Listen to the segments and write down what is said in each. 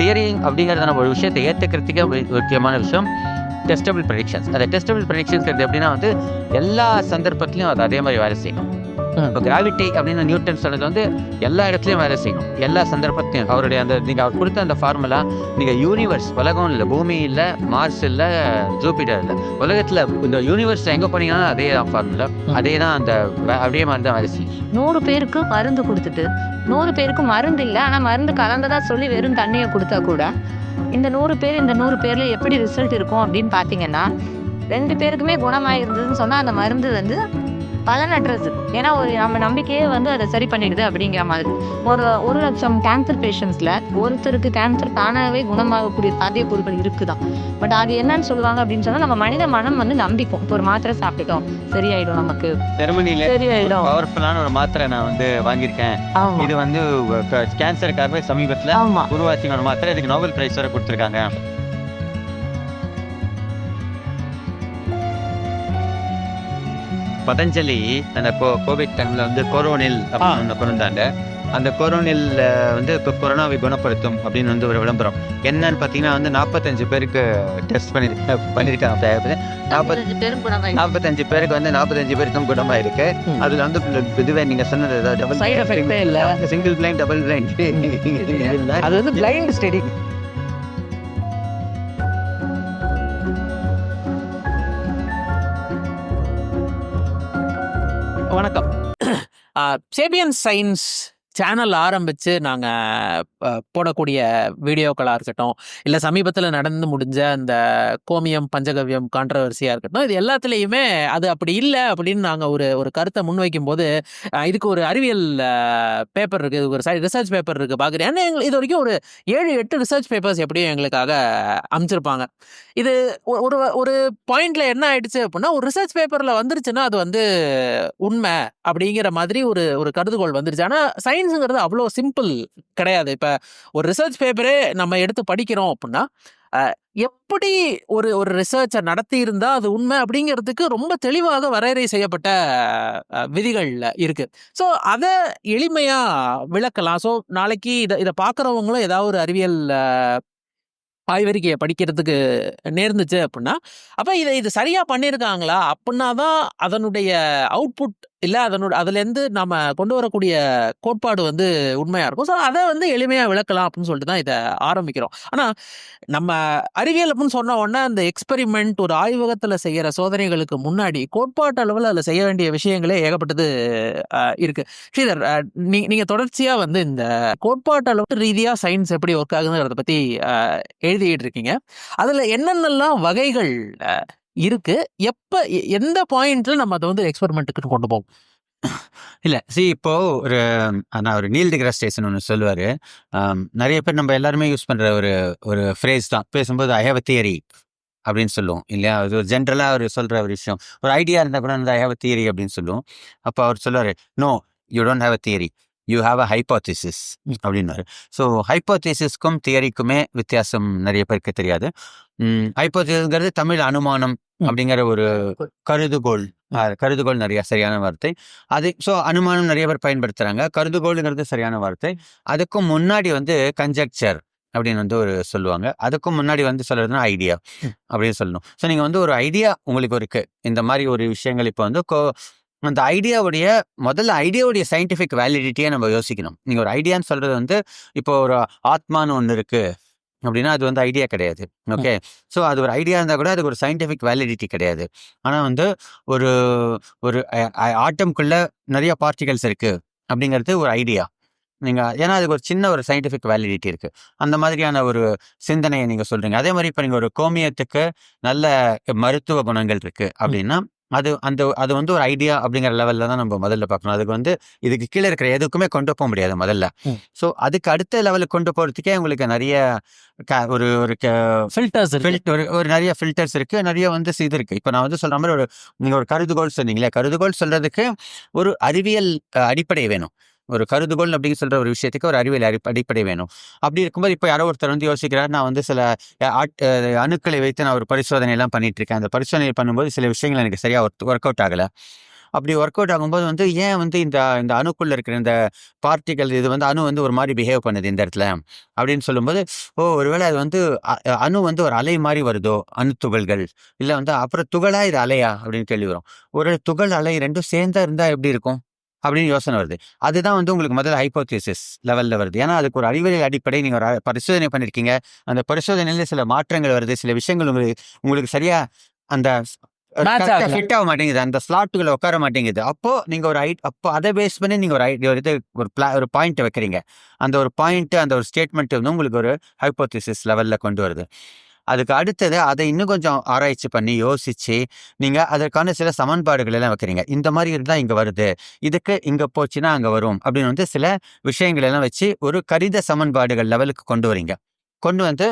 Theory அப்படிங்கிறத நம்ம ஒரு விஷயத்தை ஏற்றுக்கிறதுக்கே முக்கியமான விஷயம் டெஸ்டபிள் ப்ரெடிக்ஷன்ஸ். அந்த டெஸ்டபிள் ப்ரெடிக்ஷன்ஸ் எப்படின்னா எல்லா சந்தர்ப்பத்திலையும் அது அதே மாதிரி வேலை செய்யணும். இப்போ கிராவிட்டி அப்படின்னு நியூட்டன் சொன்னது எல்லா இடத்துலையும் வேலை செய்யணும், எல்லா சந்தர்ப்பத்தையும். அவருடைய நீங்கள் அவர் கொடுத்த அந்த ஃபார்முலா, நீங்கள் யூனிவர்ஸ் உலகம் இல்லை, பூமி இல்லை, மார்ஸ் இல்லை, ஜூபிட்டர் இல்லை, உலகத்தில் இந்த யூனிவர்ஸ் எங்கே போனீங்கன்னா அதே தான் ஃபார்முலா, அதே தான் அப்படியே மாதிரி தான் வேலை செய்யும். 100 பேருக்கு மருந்து கொடுத்துட்டு 100 பேருக்கு மருந்து இல்லை, ஆனால் மருந்து கலந்ததா சொல்லி வெறும் தண்ணியை கொடுத்தா கூட இந்த 100 பேர் இந்த 100 பேர்ல எப்படி ரிசல்ட் இருக்கும் அப்படின்னு பார்த்தீங்கன்னா, 2 பேருக்குமே குணமாயிருந்ததுன்னு சொன்னால் அந்த மருந்து பலனற்றது. ஏன்னா நம்ம நம்பிக்கையே அதை சரி பண்ணிடுது அப்படிங்கிற மாதிரி. 1,00,000 கேன்சர் பேஷண்ட்ஸில் ஒருத்தருக்கு கேன்சர் தானாகவே குணமாகக்கூடிய சாத்தியக்கூறுகள் இருக்குதான். பட் அது என்னன்னு சொல்லுவாங்க அப்படின்னு சொன்னால், நம்ம மனித மனம் நம்பிக்கும். இப்போ ஒரு மாத்திரை சாப்பிட்டுட்டோம், சரியாயிடும், நமக்கு சரியாயிடும். பவர்ஃபுல்லான ஒரு மாத்திரை நான் வாங்கியிருக்கேன், இது கேன்சருக்காகவே சமீபத்தில் உருவாக்கின ஒரு மாத்திரை, இதுக்கு நோபல் பிரைஸ் வரை கொடுத்துருக்காங்க. பதஞ்சலி அந்த கோவிட் டைம்ல கொரோனில் அப்படின்னு கொண்டு வந்தாங்க. அந்த கொரோனில் இப்போ கொரோனாவை குணப்படுத்தும் அப்படின்னு ஒரு விளம்பரம். என்னன்னு பார்த்தீங்கன்னா 45 பேருக்கு டெஸ்ட் பண்ணியிருக்காங்க. 45 பேருக்கு 45 பேருக்கும் குணமாயிருக்கு. அதுல இதுவே நீங்க சொன்னது சைடு எஃபெக்டே இல்லை, சிங்கிள் பிளைண்ட், டபுள் பிளைண்ட், அது பிளைண்ட் ஸ்டடி. வணக்கம். சேபியன் சயின்ஸ் சேனல் ஆரம்பித்து நாங்கள் போடக்கூடிய வீடியோக்களாக இருக்கட்டும், இல்லை சமீபத்தில் நடந்து முடிஞ்ச அந்த கோமியம் பஞ்சகவ்யம் கான்ட்ரவர்சியாக இருக்கட்டும், இது எல்லாத்துலேயுமே அது அப்படி இல்லை அப்படின்னு நாங்கள் ஒரு கருத்தை முன்வைக்கும் போது, இதுக்கு ஒரு அறிவியல் பேப்பர் இருக்குது, ஒரு ரிசர்ச் பேப்பர் இருக்குது பார்க்குறேன். ஏன்னா இது வரைக்கும் ஒரு 7-8 ரிசர்ச் பேப்பர்ஸ் எப்படியும் எங்களுக்காக அமைச்சிருப்பாங்க. இது ஒரு பாயிண்டில் என்ன ஆயிடுச்சு அப்படின்னா, ஒரு ரிசர்ச் பேப்பரில் வந்துருச்சுன்னா அது உண்மை அப்படிங்கிற மாதிரி ஒரு கருதுகோள் வந்துருச்சு. ஆனால் சயின்ஸுங்கிறது அவ்வளோ சிம்பிள் கிடையாது. இப்போ ஒரு ரிசர்ச் பேப்பரே நம்ம எடுத்து படிக்கிறோம் அப்படின்னா, எப்படி ஒரு ரிசர்ச்சை நடத்தி இருந்தால் அது உண்மை அப்படிங்கிறதுக்கு ரொம்ப தெளிவாக வரையறை செய்யப்பட்ட விதிகள் இருக்கு. ஸோ அதை எளிமையாக விளக்கலாம். ஸோ நாளைக்கு இதை பார்க்குறவங்களும் ஏதாவது ஒரு அறிவியல் ஆய்வறிக்கையை படிக்கிறதுக்கு நேர்ந்துச்சு அப்படின்னா, அப்போ இது சரியாக பண்ணியிருக்காங்களா அப்படின்னா தான் அதனுடைய அவுட்புட் இல்லை அதுலேருந்து நம்ம கொண்டு வரக்கூடிய கோட்பாடு உண்மையாக இருக்கும். ஸோ அதை எளிமையாக விளக்கலாம் அப்படின்னு சொல்லிட்டு தான் இதை ஆரம்பிக்கிறோம். ஆனால் நம்ம அறிவியல் அப்படின்னு சொன்ன உடனே அந்த எக்ஸ்பெரிமெண்ட், ஒரு ஆய்வகத்தில் செய்கிற சோதனைகளுக்கு முன்னாடி கோட்பாட்டு அளவில் அதில் செய்ய வேண்டிய விஷயங்களே ஏகப்பட்டது இருக்குது. ஸ்ரீதர், நீங்கள் தொடர்ச்சியாக இந்த கோட்பாட்டு அளவு ரீதியாக சயின்ஸ் எப்படி ஒர்க் ஆகுதுங்கிறத பற்றி எழுதிட்டு இருக்கீங்க. அதில் என்னென்னலாம் வகைகள் இருக்கு, எப்போ எந்த பாயிண்ட்ல நம்ம அதை எக்ஸ்பெரிமெண்ட்டுக்கு கொண்டு போவோம்? இல்லை இப்போ நான் ஒரு நீல் டிகிராஸ் ஸ்டேஷன் ஒன்று சொல்லுவார். நிறைய பேர் நம்ம எல்லாருமே யூஸ் பண்ணுற ஒரு ஃப்ரேஸ் தான். பேசும்போது ஐ ஹேவ் அ தியரி அப்படின்னு சொல்லுவோம் இல்லையா? அது ஒரு ஜென்ரலாக அவர் சொல்கிற ஒரு விஷயம். ஒரு ஐடியா இருந்தால் கூட ஐ ஹேவ் அ தியரி அப்படின்னு சொல்லுவோம். அப்போ அவர் சொல்லுவார், no you don't have a theory, you have a hypothesis அப்படின்னாரு. ஸோ ஹைப்போதிசிஸ்க்கும் தியரிக்குமே வித்தியாசம் நிறைய பேருக்கு தெரியாது. ஹைப்போதிசிஸ்ங்கிறது தமிழ் அனுமானம் அப்படிங்கிற ஒரு கருதுகோள். நிறைய சரியான வார்த்தை அது. ஸோ அனுமானம் நிறைய பேர் பயன்படுத்துறாங்க, கருதுகோளுங்கிறது சரியான வார்த்தை. அதுக்கும் முன்னாடி கன்ஜெக்சர் அப்படின்னு சொல்லுவாங்க. அதுக்கும் முன்னாடி சொல்றதுன்னா ஐடியா அப்படின்னு சொல்லணும். ஸோ நீங்க ஒரு ஐடியா உங்களுக்கு இருக்கு, இந்த மாதிரி ஒரு விஷயங்கள். இப்போ அந்த முதல்ல ஐடியாவுடைய சயின்டிஃபிக் வேலிடிட்டியை நம்ம யோசிக்கணும். நீங்க ஒரு ஐடியான்னு சொல்றது இப்போ ஒரு ஆத்மான்னு ஒன்று இருக்கு அப்படின்னா அது ஐடியா கிடையாது. ஓகே, ஸோ அது ஒரு ஐடியா இருந்தால் கூட அதுக்கு ஒரு சயின்டிஃபிக் வேலிடிட்டி கிடையாது. ஆனால் ஒரு ஒரு ஆட்டம்குள்ள நிறைய பார்ட்டிகல்ஸ் இருக்கு அப்படிங்கிறது ஒரு ஐடியா. ஏன்னா அதுக்கு ஒரு சின்ன ஒரு சயின்டிஃபிக் வேலிடிட்டி இருக்கு. அந்த மாதிரியான ஒரு சிந்தனையை நீங்க சொல்றீங்க. அதே மாதிரி இப்போ நீங்க ஒரு கோமியத்துக்கு நல்ல மருத்துவ குணங்கள் இருக்கு அப்படின்னா அது ஒரு ஐடியா அப்படிங்கிற லெவல்ல தான் நம்ம முதல்ல பார்க்கணும். அதுக்கு இதுக்கு கீழே இருக்கிற எதுக்குமே கொண்டு போக முடியாது முதல்ல. ஸோ அதுக்கு அடுத்த லெவலுக்கு கொண்டு போறதுக்கே உங்களுக்கு நிறைய ஒரு நிறைய ஃபில்டர்ஸ் இருக்கு, நிறைய இது இருக்கு. இப்போ நான் சொல்ற மாதிரி நீங்க ஒரு கருதுகோள் சொன்னீங்களே, கருதுகோள் சொல்றதுக்கு ஒரு அறிவியல் அடிப்படை வேணும். ஒரு கருதுகோள் அப்படின்னு சொல்ற ஒரு விஷயத்துக்கு ஒரு அறிவியல் அடிப்படை வேணும். அப்படி இருக்கும்போது இப்போ யாரோ ஒருத்தர் யோசிக்கிறார், நான் சில அணுக்களை வைத்து நான் ஒரு பரிசோதனை எல்லாம் பண்ணிட்டு இருக்கேன். அந்த பரிசோதனை பண்ணும்போது சில விஷயங்கள் எனக்கு சரியா ஒர்க் அவுட் ஆகலை. அப்படி ஒர்க் அவுட் ஆகும்போது வந்து ஏன் வந்து இந்த இந்த அணுக்குள்ள இருக்கிற இந்த பார்ட்டிகல் இது வந்து அணு வந்து ஒரு மாதிரி பிஹேவ் பண்ணுது இந்த இடத்துல அப்படின்னு சொல்லும்போது, ஒருவேளை அது வந்து அணு வந்து ஒரு அலை மாதிரி வருதோ, அணு துகள்கள். இல்ல வந்து அப்புறம் துகளா இது அலையா அப்படின்னு கேள்வி வரும். ஒரு துகள், அலை 2ம் சேர்ந்தா இருந்தா எப்படி இருக்கும்? அப்படின்னு யோசனை வருது. அதுதான் வந்து உங்களுக்கு முதல்ல ஹைப்போதீசிஸ் லெவல்ல வருது. ஏன்னா அதுக்கு ஒரு அறிவியல் அடிப்படை நீங்க ஒரு பரிசோதனை பண்ணியிருக்கீங்க. அந்த பரிசோதனையில சில மாற்றங்கள் வருது. சில விஷயங்கள் உங்களுக்கு உங்களுக்கு சரியா அந்த Match கரெக்ட்டா ஆகல. ஃபிட் ஆக மாட்டேங்குது. அந்த ஸ்லாட்டுக்குள்ள உட்கார மாட்டேங்குது. அப்போ நீங்க அப்போ அத பேஸ் பண்ணி நீங்க ஒரு பாயிண்ட் வைக்கிறீங்க. அந்த ஒரு பாயிண்ட் அந்த ஒரு ஸ்டேட்மெண்ட் வந்து உங்களுக்கு ஒரு ஹைப்போதீசிஸ் லெவல்ல கொண்டு வருது. அதுக்கு அடுத்தது அதை இன்னும் கொஞ்சம் ஆராய்ச்சி பண்ணி யோசிச்சு, நீங்க அதற்கான சில சமன்பாடுகள் எல்லாம் வைக்கிறீங்க. இந்த மாதிரி இருந்தா இங்க வருது. இதுக்கு இங்க போச்சுன்னா அங்க வரும். அப்படின்னு வந்து சில விஷயங்கள் எல்லாம் வச்சு ஒரு கணித சமன்பாடுகள் லெவலுக்கு கொண்டு வரீங்க. கொண்டு வந்து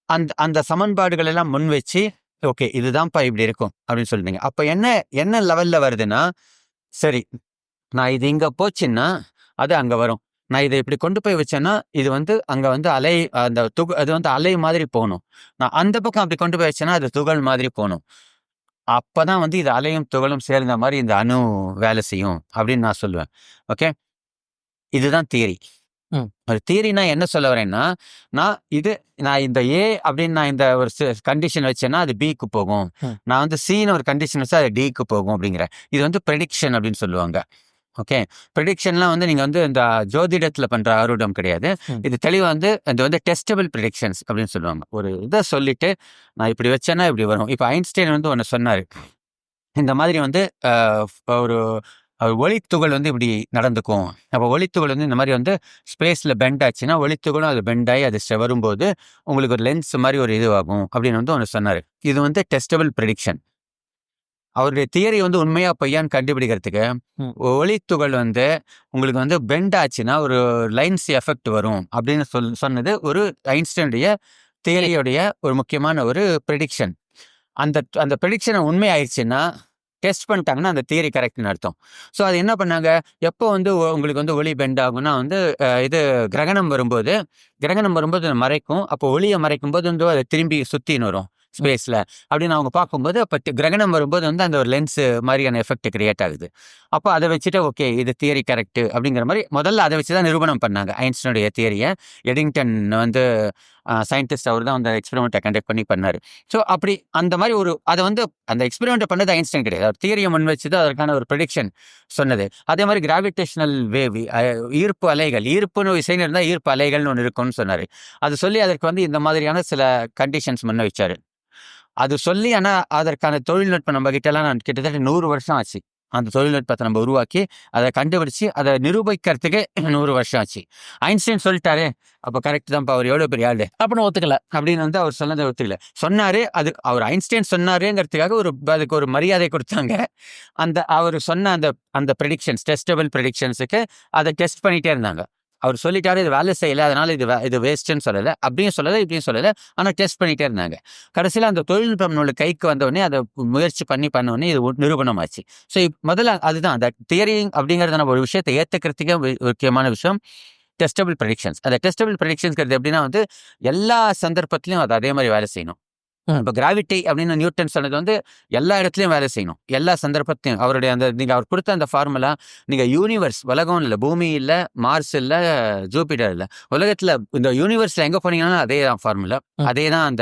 அந்த அந்த சமன்பாடுகள் எல்லாம் முன் வச்சு, ஓகே இதுதான்ப்பா இப்படி இருக்கும் அப்படின்னு சொல்றீங்க. அப்ப என்ன என்ன லெவல்ல வருதுன்னா, சரி நான் இது இங்க போச்சுன்னா, அது அங்க வரும். நான் இத இப்படி கொண்டு போய் வச்சேன்னா, இது வந்து அங்க வந்து அலை அந்த அது வந்து அலை மாதிரி போணும். நான் அந்த பக்கம் அப்படி கொண்டு போய் வச்சேன்னா, அது துகள் மாதிரி போணும். அப்பதான் வந்து இது அலையும், துகளும் சேர்ந்த மாரி இந்த அணு வேலை செய்யும் அப்படின்னு நான் சொல்லுவேன். ஓகே. இதுதான் தியரி. ம். ஒரு தியரினா என்ன சொல்ல வரேன்னா, நான் இந்த ஏ அப்படின்னு நான் இந்த ஒரு கண்டிஷன் வச்சேன்னா, அது பிக்கு போகும். ம். நான் வந்து சின்னு ஒரு கண்டிஷன் வச்சா அது டிக்கு போகும் அப்படிங்கிறேன். இது வந்து ப்ரெடிக்ஷன் அப்படின்னு சொல்லுவாங்க. ஓகே. ப்ரெடிக்ஷன்லாம் வந்து நீங்க வந்து இந்த ஜோதிடத்துல பண்ற ஆரூடம் கிடையாது. ம். இது தெளிவா வந்து இது வந்து டெஸ்டபிள் ப்ரெடிக்ஷன்ஸ் அப்படின்னு சொல்லுவாங்க. ஒரு இத சொல்லிட்டு, நான் இப்படி வச்சேன்னா இப்படி வரும். இப்ப ஐன்ஸ்டைன் வந்து ஒண்ணு சொன்னாரு. இந்த மாதிரி வந்து அ ஒரு ஒளித்துகள் வந்து இப்படி நடந்துக்கும். அப்ப ஒளித்துகள் வந்து இந்த மாரி வந்து ஸ்பேஸ்ல பெண்ட் ஆச்சுன்னா, ஒளித்துகளும் அது பெண்ட் ஆயி அது வரும்போது, உங்களுக்கு ஒரு லென்ஸ் மாரி ஒரு இதுவாகும் அப்படின்னு வந்து ஒண்ணு சொன்னாரு. இது வந்து டெஸ்டபிள் ப்ரெடிக்ஷன். அவருடைய தியரி வந்து உண்மையா பொய்யான்னு கண்டுபிடிக்கிறதுக்கு, ம். ஒளித்துகள் வந்து உங்களுக்கு வந்து பெண்ட் ஆச்சுன்னா, ஒரு லைன்ஸ் எஃபெக்ட் வரும் அப்படின்னு சொன்னது ஒரு ஐன்ஸ்டைனுடைய தியரியுடைய ஒரு முக்கியமான ஒரு ப்ரெடிக்ஷன். அந்த அந்த ப்ரெடிக்ஷன் உண்மை ஆயிடுச்சுன்னா, டெஸ்ட் பண்ணிட்டாங்கன்னா அந்த தியரி கரெக்ட்னு அர்த்தம். ஸோ அது என்ன பண்ணாங்க, எப்போ வந்து உங்களுக்கு வந்து ஒளி பெண்ட் ஆகும்னா வந்து இது கிரகணம் வரும்போது அது மறைக்கும். அப்போ ஒளிய மறைக்கும்போது வந்து அது திரும்பி சுத்தின்னு வரும் ஸ்பேஸ்ல. அப்படின்னு அவங்க பார்க்கும்போது, அப்ப கிரகணம் வரும்போது வந்து அந்த ஒரு லென்ஸ் மாதிரியான எஃபெக்ட் கிரியேட் ஆகுது. அப்போ அதை வச்சுட்டு ஓகே இது தியரி கரெக்ட் அப்படிங்கிற மாதிரி முதல்ல அதை வச்சு தான் நிரூபணம் பண்ணாங்க ஐன்ஸ்டைனுடைய தியரியை. எடிங்டன் வந்து சயின்டிஸ்ட் அவர் தான் அந்த எக்ஸ்பெரிமெண்ட்டை கண்டக்ட் பண்ணி பண்ணாரு. ஸோ அப்படி அந்த மாதிரி அதை வந்து அந்த எக்ஸ்பெரிமெண்ட் பண்ணது ஐன்ஸ்டைன் கிடையாது. அவர் தியரியை முன் வச்சு தான் அதற்கான ஒரு ப்ரெடிக்ஷன் சொன்னது. அதே மாதிரி கிராவிடேஷனல் வேவ், ஈர்ப்பு அலைகள், ஈர்ப்புன்னு விஷயம் இருந்தால் ஈர்ப்பு அலைகள்னு ஒன்று இருக்கும்னு சொன்னார். அது சொல்லி அதற்கு வந்து இந்த மாதிரியான சில கண்டிஷன்ஸ் முன்ன வச்சாரு. அது சொல்லி ஆனா அதற்கான தொழில்நுட்பம் நம்ம கிட்டலாம் கிட்டத்தட்ட 100 வருஷம் ஆச்சு. அந்த தொழில்நுட்பத்தை நம்ம உருவாக்கி, அதை கண்டுபிடிச்சு, அதை நிரூபிக்கிறதுக்கு 100 வருஷம் ஆச்சு. ஐன்ஸ்டைன் சொல்லிட்டாரு, அப்ப கரெக்ட் தான்ப்பா, அவர் எவ்வளவு பெரிய ஆளு அப்படின்னு ஒத்துக்கல. அப்படின்னு வந்து அவர் சொன்னதை ஒத்துக்கல. சொன்னாரு, அது அவர் ஐன்ஸ்டைன் சொன்னாருங்கிறதுக்காக அதுக்கு ஒரு மரியாதை கொடுத்தாங்க. அவர் சொன்ன அந்த அந்த ப்ரெடிக்ஷன்ஸ், டெஸ்டபிள் ப்ரெடிக்ஷன்ஸுக்கு அதை டெஸ்ட் பண்ணிட்டே இருந்தாங்க. அவர் சொல்லிட்டாரு இது வேலை செய்யல, அதனால இது வேஸ்ட்ன்னு சொல்லல, அப்படியும் சொல்லல, இப்படியும் சொல்லல. ஆனா டெஸ்ட் பண்ணிட்டே இருந்தாங்க. கடைசியில அந்த தொழில்நுட்பம் நம்மளுக்கு கைக்கு வந்த உடனே அதை முயற்சி பண்ண உடனே இது நிரூபணம் ஆச்சு. ஸோ முதல்ல அதுதான் அந்த தியரி அப்படிங்கறத நம்ம ஒரு விஷயத்தை ஏத்துக்கிறதுக்கே முக்கியமான விஷயம் டெஸ்டபிள் ப்ரெடிக்ஷன்ஸ். அந்த டெஸ்டபிள் ப்ரெடிக்ஷன்ஸ்ங்கிறது எப்படின்னா வந்து எல்லா சந்தர்ப்பத்திலையும் அது அதே மாதிரி வேலை செய்யணும். இப்போ கிராவிட்டி அப்படின்னு நியூட்டன் சொன்னது வந்து எல்லா இடத்துலையும் வேலை செய்யணும், எல்லா சந்தர்ப்பத்தையும். அவருடைய அவர் கொடுத்த அந்த ஃபார்முலா, நீங்க யூனிவர்ஸ், உலகம் இல்லை, பூமி இல்லை, மார்ஸ் இல்லை, ஜூபிட்டர் இல்லை, உலகத்துல இந்த யூனிவர்ஸ்ல எங்க போனீங்கன்னா அதே தான் ஃபார்முலா, அதே தான்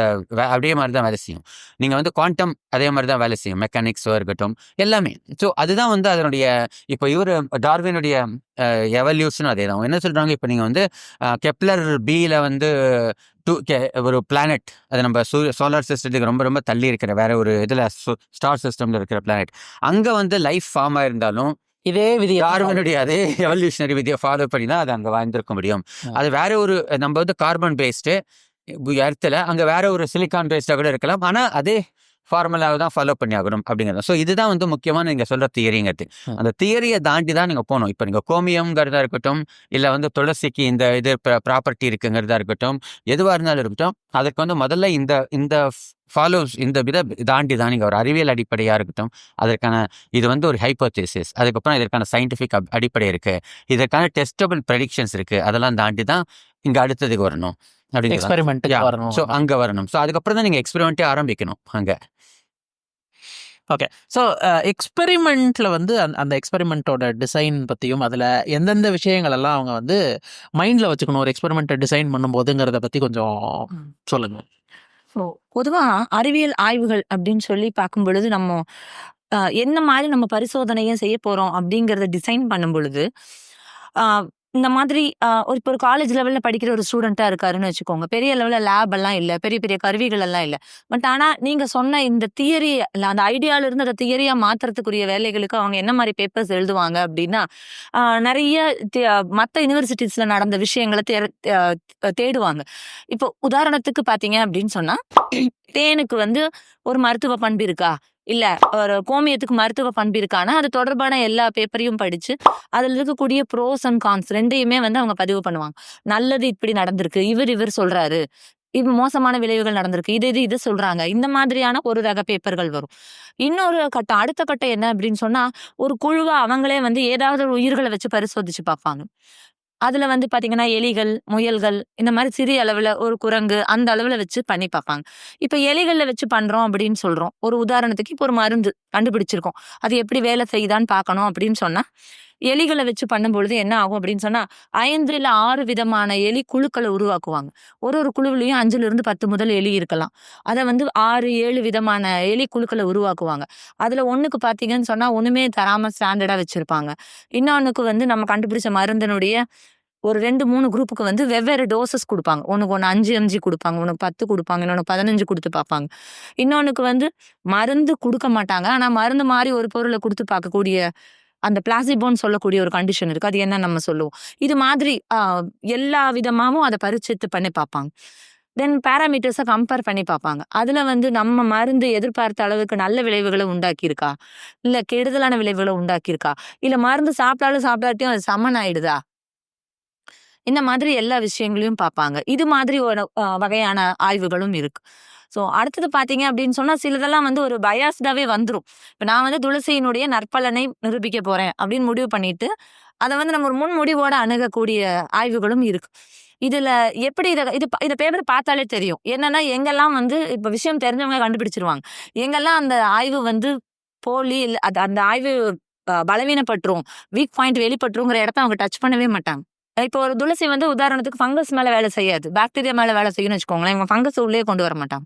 அப்படியே மாதிரி தான் வேலை செய்யும். நீங்க வந்து குவாண்டம் அதே மாதிரி தான் வேலை செய்யும், மெக்கானிக்ஸோ இருக்கட்டும், எல்லாமே. ஸோ அதுதான் வந்து அதனுடைய இப்போ டார்வினுடைய எவல்யூஷனும் அதே தான். என்ன சொல்றாங்க, இப்போ நீங்க வந்து கெப்லர் பியில் வந்து ஒரு பிளானட், அது நம்ம சோலார் சிஸ்டத்துக்கு ரொம்ப ரொம்ப தள்ளி இருக்கிற வேற ஒரு இதுல ஸ்டார் சிஸ்டம்ல இருக்கிற பிளானட், அங்க வந்து லைஃப் ஃபார்ம் ஆயிருந்தாலும் இதே விதி டார்வினுடைய அதே எவல்யூஷனரி விதியை ஃபாலோ பண்ணி தான் அது அங்க வாழ்ந்திருக்க முடியும். அது வேற ஒரு நம்ம வந்து கார்பன் பேஸ்டு எர்த்துல, அங்க வேற ஒரு சிலிக்கான் பேஸ்டா கூட இருக்கலாம். ஆனா அதே ஃபார்முலாவை தான் ஃபாலோ பண்ணி ஆகணும் அப்படிங்கிறது. ஸோ இதுதான் வந்து முக்கியமான நீங்க சொல்ற தியரிங்கிறது. அந்த தியரியை தாண்டி தான் நீங்க போகணும். இப்போ நீங்க கோமியம்ங்கிறதா இருக்கட்டும், இல்லை வந்து துளசிக்கு இந்த இது ப்ராப்பர்ட்டி இருக்குங்கிறதா இருக்கட்டும், எதுவாக இருந்தாலும் இருக்கட்டும், அதுக்கு வந்து முதல்ல இந்த இந்த ஃபாலோஸ் இந்த இதை தாண்டி தான் நீங்க ஒரு அறிவியல் அடிப்படையா இருக்கட்டும், அதற்கான இது வந்து ஒரு ஹைப்போதீசிஸ், அதுக்கப்புறம் இதற்கான சயின்டிஃபிக் அடிப்படை இருக்கு, இதற்கான டெஸ்டபிள் ப்ரெடிக்ஷன்ஸ் இருக்கு, அதெல்லாம் தாண்டி தான் இங்க அடுத்ததுக்கு வரணும். எக்ஸ்பெரிமெண்ட்டுக்கு வரணும். ஸோ அங்க வரணும். ஸோ அதுக்கப்புறம் தான் நீங்க எக்ஸ்பெரிமெண்ட்டே ஆரம்பிக்கணும் அங்க. ஓகே. ஸோ எக்ஸ்பெரிமெண்ட்ல வந்து அந்த எக்ஸ்பெரிமெண்ட்டோட டிசைன் பத்தியும், அதுல எந்தெந்த விஷயங்கள் எல்லாம் அவங்க வந்து மைண்ட்ல வச்சுக்கணும் ஒரு எக்ஸ்பெரிமெண்ட்ட டிசைன் பண்ணும்போதுங்கிறத பத்தி கொஞ்சம் சொல்லுங்க. ஸோ பொதுவாக அறிவியல் ஆய்வுகள் அப்படின்னு சொல்லி பார்க்கும் பொழுது நம்ம என்ன மாதிரி நம்ம பரிசோதனையை செய்ய போகிறோம் அப்படிங்கிறத டிசைன் பண்ணும் பொழுது இந்த மாதிரி இப்போ ஒரு காலேஜ் லெவலில் படிக்கிற ஒரு ஸ்டூடெண்ட்டாக இருக்காருன்னு வச்சுக்கோங்க. பெரிய லெவலில் லேப் எல்லாம் இல்லை, பெரிய பெரிய கருவிகள் எல்லாம் இல்லை. பட் ஆனால் நீங்கள் சொன்ன இந்த தியரி அந்த ஐடியாவிலிருந்து அதை தியரியாக மாற்றுறதுக்குரிய வேலைகளுக்கு அவங்க என்ன மாதிரி பேப்பர்ஸ் எழுதுவாங்க அப்படின்னா நிறைய மற்ற யூனிவர்சிட்டிஸில் நடந்த விஷயங்களை தேடுவாங்க. இப்போ உதாரணத்துக்கு பார்த்தீங்க அப்படின்னு சொன்னால் தேனுக்கு வந்து ஒரு மருத்துவ பண்பு இருக்கா, இல்ல ஒரு கோமியத்துக்கு மருத்துவ பண்பு இருக்கானா, அது தொடர்பான எல்லா பேப்பரையும் படிச்சு அதுல இருக்கக்கூடிய ப்ரோஸ் அண்ட் கான்ஸ் ரெண்டையுமே வந்து அவங்க பதிவு பண்ணுவாங்க. நல்லது இப்படி நடந்திருக்கு, இவர் சொல்றாரு, இது மோசமான விளைவுகள் நடந்திருக்கு, இது சொல்றாங்க. இந்த மாதிரியான ஒரு ரக பேப்பர்கள் வரும். இன்னொரு கட்டம், அடுத்த கட்டம் என்ன அப்படின்னு சொன்னா, ஒரு குழுவா அவங்களே வந்து ஏதாவது ஒரு உயிர்களை வச்சு பரிசோதிச்சு பார்ப்பாங்க. அதுல வந்து பாத்தீங்கன்னா எலிகள், முயல்கள், இந்த மாதிரி சிறிய அளவுல ஒரு குரங்கு அந்த அளவுல வச்சு பண்ணி பார்ப்பாங்க. இப்ப எலிகள்ல வச்சு பண்றோம் அப்படின்னு சொல்றோம். ஒரு உதாரணத்துக்கு இப்போ ஒரு மருந்து கண்டுபிடிச்சிருக்கோம், அது எப்படி வேலை செய்யுதான்னு பார்க்கணும் அப்படின்னு சொன்னா, எலிகளை வச்சு பண்ணும்பொழுது என்ன ஆகும் அப்படின்னு சொன்னா 5 இல்ல 6 விதமான எலி குழுக்களை உருவாக்குவாங்க. ஒரு குழுவிலையும் 5ல இருந்து 10 முதல் எலி இருக்கலாம். அதை வந்து 6, 7 விதமான எலி குழுக்களை உருவாக்குவாங்க. அதுல ஒண்ணுக்கு பாத்தீங்கன்னு சொன்னா ஒண்ணுமே தராம ஸ்டாண்டர்டா வச்சிருப்பாங்க. இன்னொன்னுக்கு வந்து நம்ம கண்டுபிடிச்ச மருந்தினுடைய ஒரு 2, 3 குரூப்புக்கு வந்து வெவ்வேறு டோசஸ் குடுப்பாங்க. ஒண்ணுக்கு 5 mg குடுப்பாங்க, ஒண்ணுக்கு 10 குடுப்பாங்க, இன்னொன்னு 15 குடுத்து பார்ப்பாங்க. இன்னொன்னுக்கு வந்து மருந்து குடுக்க மாட்டாங்க. ஆனா மருந்து மாரி ஒரு பொருளை குடுத்து பார்க்கக்கூடிய அந்த பிளாசிபோன்னு சொல்லக்கூடிய ஒரு கண்டிஷன் இருக்கு. அது என்ன நம்ம சொல்லுவோம். இது மாதிரி எல்லா விதமாவும் அதை பரிட்சைத்து பண்ணி பார்ப்பாங்க. தென் பேராமீட்டர்ஸை கம்பேர் பண்ணி பார்ப்பாங்க. அதுல வந்து நம்ம மருந்து எதிர்பார்த்த அளவுக்கு நல்ல விளைவுகளை உண்டாக்கியிருக்கா, இல்ல கெடுதலான விளைவுகளை உண்டாக்கியிருக்கா, இல்ல மருந்து சாப்பிட்டாட்டியும் அது சமன் ஆயிடுதா, இந்த மாதிரி எல்லா விஷயங்களையும் பார்ப்பாங்க. இது மாதிரி ஒரு வகையான ஆய்வுகளும் இருக்கு. ஸோ அடுத்தது பார்த்தீங்க அப்படின்னு சொன்னா சிலதெல்லாம் வந்து ஒரு பயாஸ்டாவே வந்துரும். இப்ப நான் வந்து துளசியினுடைய நற்பலனை நிரூபிக்க போறேன் அப்படின்னு முடிவு பண்ணிட்டு, அதை வந்து நம்ம ஒரு முன் முடிவோட அணுகக்கூடிய ஆய்வுகளும் இருக்கு. இதுல எப்படி இத பேப்பர் பார்த்தாலே தெரியும். என்னன்னா எங்கெல்லாம் வந்து இப்ப விஷயம் தெரிஞ்சவங்க கண்டுபிடிச்சிருவாங்க. எங்கெல்லாம் அந்த ஆய்வு வந்து போலி இல்ல அந்த ஆய்வு பலவீனப்பட்டுரும், வீக் பாயிண்ட் வெளிப்பட்டுருங்கிற இடத்த அவங்க டச் பண்ணவே மாட்டாங்க. இப்போ ஒரு துளசி வந்து உதாரணத்துக்கு ஃபங்கஸ் மேல வேலை செய்யாது, பாக்டீரியா மேல வேலை செய்யும்னு வச்சுக்கோங்களேன். இவங்க ஃபங்கஸ் உள்ளே கொண்டு வர மாட்டாங்க,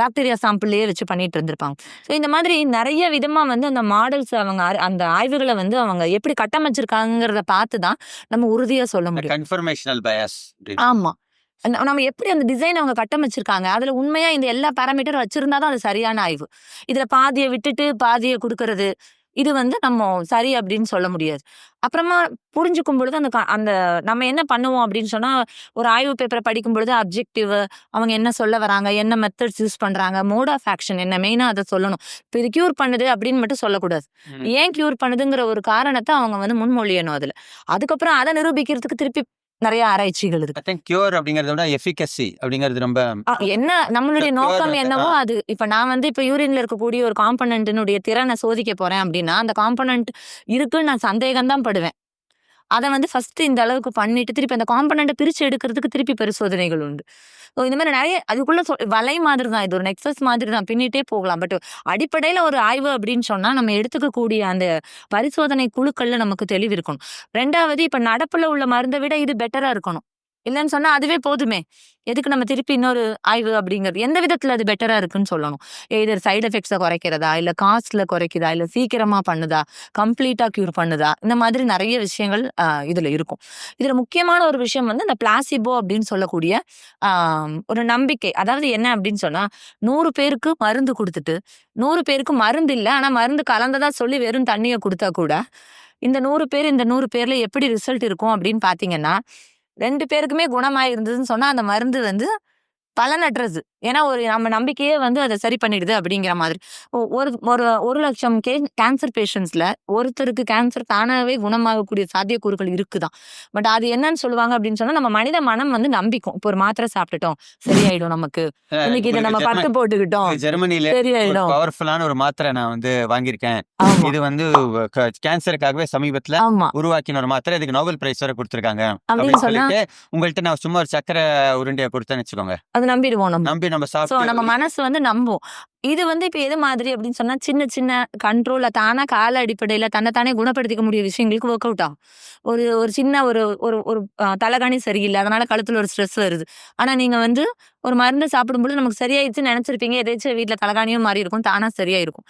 பாக்டீரியா சாம்பிள்லயே வச்சு பண்ணிட்டு இருந்திருப்பாங்க. ஸோ இந்த மாதிரி நிறைய விதமா வந்து அந்த மாடல்ஸ் அவங்க அந்த ஆய்வுகளை வந்து அவங்க எப்படி கட்டமைச்சிருக்காங்கிறத பார்த்து தான் நம்ம உறுதியா சொல்ல முடியும். Conformational bias. ஆமா, நம்ம எப்படி அந்த டிசைன் அவங்க கட்டமைச்சிருக்காங்க, அதுல உண்மையா இந்த எல்லா பேராமீட்டரும் வச்சிருந்தாதான் அது சரியான ஆய்வு. இதுல பாதியை விட்டுட்டு பாதியை கொடுக்கறது, இது வந்து நம்ம சரி அப்படின்னு சொல்ல முடியாது. அப்புறமா புரிஞ்சுக்கும் பொழுது அந்த நம்ம என்ன பண்ணுவோம் அப்படின்னு சொன்னா, ஒரு ஆய்வு பேப்பரை படிக்கும் பொழுது அப்ஜெக்டிவ், அவங்க என்ன சொல்ல வராங்க, என்ன மெத்தட்ஸ் யூஸ் பண்றாங்க, மோட் ஆஃப் ஆக்ஷன் என்ன, மெயினா அதை சொல்லணும். இப்போ இது கியூர் பண்ணுது அப்படின்னு மட்டும் சொல்லக்கூடாது. ஏன் கியூர் பண்ணுதுங்கிற ஒரு காரணத்தை அவங்க வந்து முன்மொழியணும் அதுல. அதுக்கப்புறம் அதை நிரூபிக்கிறதுக்கு திருப்பி நிறைய ஆராய்ச்சிகள் இருக்கு. ஐ திங்க் கியூர் அப்படிங்கறத விட எஃபிகசி அப்படிங்கிறது ரொம்ப என்ன நம்மளுடைய நோக்கம் என்னவோ அது. இப்ப நான் வந்து இப்ப யூரின்ல இருக்கக்கூடிய ஒரு காம்பனன்ட்டினுடைய திறனை சோதிக்க போறேன் அப்படின்னா, அந்த காம்பனன்ட் இருக்குன்னு நான் சந்தேகம் தான் படுவேன். அதை வந்து ஃபர்ஸ்ட் இந்த அளவுக்கு பண்ணிட்டு திருப்பி அந்த காம்பனண்ட்டை பிரிச்சு எடுக்கிறதுக்கு திருப்பி பரிசோதனைகள் உண்டு. ஸோ இந்த மாதிரி நிறைய அதுக்குள்ள வலை மாதிரி தான், இது ஒரு நெக்ஸஸ் மாதிரி தான், பின்னிட்டே போகலாம். பட் அடிப்படையில ஒரு ஆய்வு அப்படின்னு சொன்னா நம்ம எடுத்துக்கக்கூடிய அந்த பரிசோதனை குழுக்கள்ல நமக்கு தெளிவு இருக்கணும். 2வது இப்ப நடப்புல உள்ள மருந்தை விட இது பெட்டரா இருக்கணும். இல்லைன்னு சொன்னா அதுவே போதுமே, எதுக்கு நம்ம திருப்பி இன்னொரு ஆய்வு அப்படிங்கிறது. எந்த விதத்துல அது பெட்டரா இருக்குன்னு சொல்லணும். எதர் சைடு எஃபெக்ட்ஸை குறைக்கிறதா, இல்ல காஸ்ட்ல குறைக்குதா, இல்ல சீக்கிரமா பண்ணுதா, கம்ப்ளீட்டா கியூர் பண்ணுதா, இந்த மாதிரி நிறைய விஷயங்கள் இதுல இருக்கும். இதுல முக்கியமான ஒரு விஷயம் வந்து இந்த பிளாசிபோ அப்படின்னு சொல்லக்கூடிய ஒரு நம்பிக்கை. அதாவது என்ன அப்படின்னு சொன்னா, 100 பேருக்கு மருந்து கொடுத்துட்டு 100 பேருக்கு மருந்து இல்லை ஆனா மருந்து கலந்ததா சொல்லி வெறும் தண்ணியை கொடுத்தா கூட இந்த 100 பேர் இந்த 100 பேர்ல எப்படி ரிசல்ட் இருக்கும் அப்படின்னு பாத்தீங்கன்னா, 2 பேருக்குமே குணமாயிருந்ததுன்னு சொன்னா அந்த மருந்து வந்து பலனற்றது. ஏன்னா நம்ம நம்பிக்கையே வந்து அதை சரி பண்ணிடுது அப்படிங்கிற மாதிரி. ஒரு ஒரு 1,00,000 கேன்சர் பேஷண்ட்ஸ்ல ஒருத்தருக்கு கேன்சர் தானாவே குணமாகக்கூடிய சாத்தியக்கூறுகள் இருக்குதான். பட் அது என்னன்னு சொல்லுவாங்க அப்படின்னு சொன்னா, நம்ம மனித மனம் வந்து நம்பிக்கும். இப்போ ஒரு மாத்திரை சாப்பிட்டுட்டோம் சரியாயிடும், நமக்கு இன்னைக்கு இதை நம்ம பட்டு போட்டுக்கிட்டோம் ஜெர்மனில சரியாயிடும். பவர்ஃபுல்லான ஒரு மாத்திரை நான் வந்து வாங்கியிருக்கேன். இது வந்து கேன்சருக்காகவே சமீபத்துல உருவாக்கின ஒரு மாத்திரை, இதுக்கு நோபல் பிரைஸ் வரை கொடுத்திருக்காங்க அப்படின்னு சொல்லிட்டு உங்கள்கிட்ட நான் சும்மா ஒரு சக்கரை உருண்டையை கொடுத்தேன்னு வச்சுக்கோங்க. அது அது நம்பிடுவோம் நம்ம. நம்பி நம்ம ஸோ சாப்பிட்டு நம்ம மனசு வந்து நம்பும். இது வந்து இப்போ எது மாதிரி அப்படின்னு சொன்னா, சின்ன சின்ன கண்ட்ரோல்ல தானா கால அடிப்படையில தன்னைத்தானே குணப்படுத்திக்க முடிய விஷயங்களுக்கு ஒர்க் அவுட் ஆகும். ஒரு ஒரு சின்ன ஒரு ஒரு ஒரு தலகாணி சரியில்ல. அதனால கழுத்துல ஒரு ஸ்ட்ரெஸ் வருது. ஆனா நீங்க வந்து ஒரு மருந்து சாப்பிடும்பொழுது நமக்கு சரியாயிருச்சுன்னு நெனச்சிருப்பீங்க. எதேர்ச்சியா வீட்ல தலகாணியும் மாறி இருக்கும். தானா சரியாயிருக்கும்.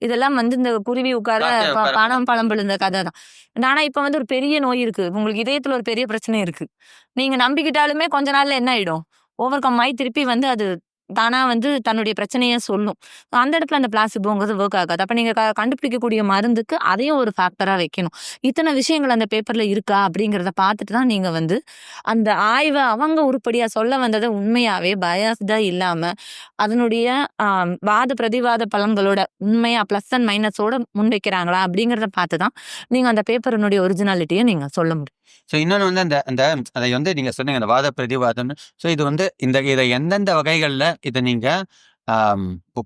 இதெல்லாம் வந்து இந்த குருவி உட்கார காக்கை உட்கார பனம் பழம் விழுந்த கதை தான். ஆனா இப்ப வந்து ஒரு பெரிய நோய் இருக்கு. உங்களுக்கு இதயத்துல ஒரு பெரிய பிரச்சனை இருக்கு. நீங்க நம்பிக்கிட்டாலுமே கொஞ்ச நாள்ல என்ன ஆயிடும்? ஓவர் கம் ஆயி திருப்பி வந்து அது தானா வந்து தன்னுடைய பிரச்சனைய சொல்லும். அந்த இடத்துல அந்த பிளாசிபோங்கிறது ஒர்க் ஆகாது. அப்ப நீங்க கண்டுபிடிக்கக்கூடிய மருந்துக்கு அதையும் ஒரு ஃபேக்டரா வைக்கணும். இத்தன விஷயங்கள் அந்த பேப்பர்ல இருக்கா அப்படிங்கிறத பார்த்துட்டு தான் நீங்க வந்து அந்த ஆய்வ அவங்க உருப்படியா சொல்ல வந்தத உண்மையாவே பயாஸ்டா இல்லாம, அதனுடைய வாத பிரதிவாத பலன்களோட உண்மையா பிளஸ் அண்ட் மைனஸோட முன்வைக்கிறாங்களா அப்படிங்கிறத பார்த்து தான் நீங்க அந்த பேப்பரினுடைய ஒரிஜினாலிட்டிய நீங்க சொல்ல முடியும். ஸோ இன்னொன்னு வந்து அந்த அந்த அதை வந்து நீங்க சொன்னீங்க அந்த வாத பிரதிவாதம்னு. ஸோ இது வந்து இதை எந்தெந்த வகைகள்ல இதை நீங்க